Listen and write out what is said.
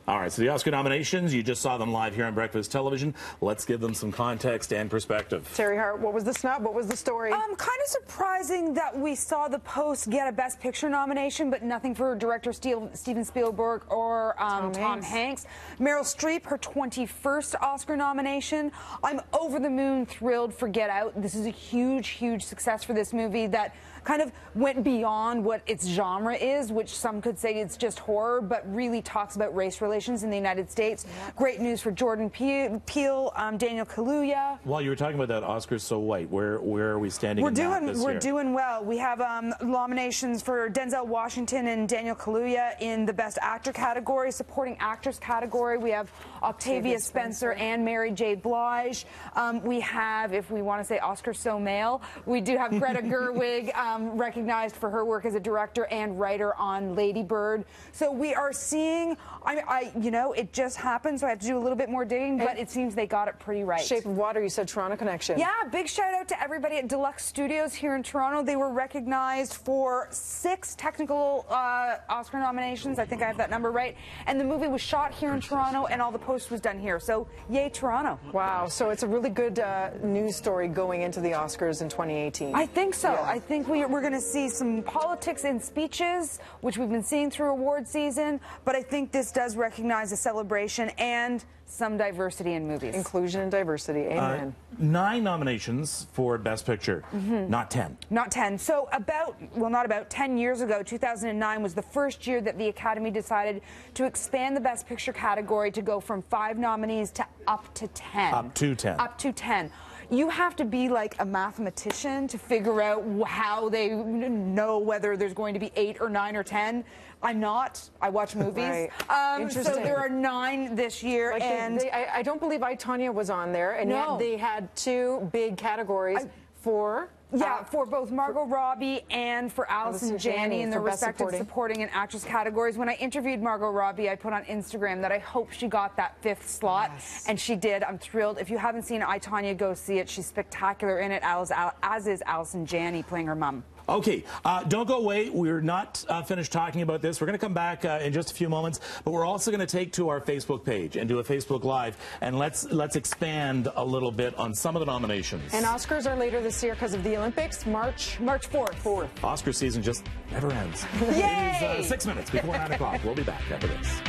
All right, so the Oscar nominations, you just saw them live here on Breakfast Television. Let's give them some context and perspective. Terry Hart, what was the snub? What was the story? Kind of surprising that we saw The Post get a Best Picture nomination, but nothing for director Steven Spielberg or Tom Hanks. Meryl Streep, her 21st Oscar nomination. I'm over the moon thrilled for Get Out. This is a huge, huge success for this movie that kind of went beyond what its genre is, which some could say it's just horror, but really talks about race relations in the United States. Yeah. Great news for Jordan Peele, Daniel Kaluuya. While you were talking about that Oscars So White, where are we standing in that this year? We're doing well. We have nominations for Denzel Washington and Daniel Kaluuya in the Best Actor category. Supporting Actress category, we have Octavia Spencer and Mary J. Blige. We have, if we want to say Oscar So Male, we do have Greta Gerwig, recognized for her work as a director and writer on Lady Bird. So we are seeing, you know, it just happened, so I have to do a little bit more digging, but it seems they got it pretty right. Shape of Water, you said Toronto connection. Yeah, big shout out to everybody at Deluxe Studios here in Toronto. They were recognized for 6 technical Oscar nominations. I think I have that number right. And the movie was shot here in Toronto, and all the post was done here. So, yay, Toronto. Wow, so it's a really good news story going into the Oscars in 2018. I think so. Yeah. I think we're going to see some politics in speeches, which we've been seeing through award season, but I think this does recognize a celebration and some diversity in movies. Inclusion and diversity, amen. 9 nominations for Best Picture, not 10. Not 10. So not about 10 years ago, 2009 was the first year that the Academy decided to expand the Best Picture category to go from 5 nominees to up to 10. Up to 10. Up to 10. You have to be like a mathematician to figure out how they know whether there's going to be 8 or 9 or 10. I'm not. I watch movies. Right. So there are 9 this year. Like and I don't believe I, Tonya was on there, and yet they had 2 big categories for... Yeah, for both Margot Robbie and for Allison Janney in their respective supporting and actress categories. When I interviewed Margot Robbie, I put on Instagram that I hope she got that 5th slot, and she did. I'm thrilled. If you haven't seen I, Tonya, go see it. She's spectacular in it, as is Allison Janney playing her mom. Okay, don't go away. We're not finished talking about this. We're going to come back in just a few moments, but we're also going to take to our Facebook page and do a Facebook Live, and let's expand a little bit on some of the nominations. And Oscars are later this year because of the Olympics, March 4th. Oscar season just never ends. Yay! It is 6 minutes before 9 o'clock. We'll be back after this.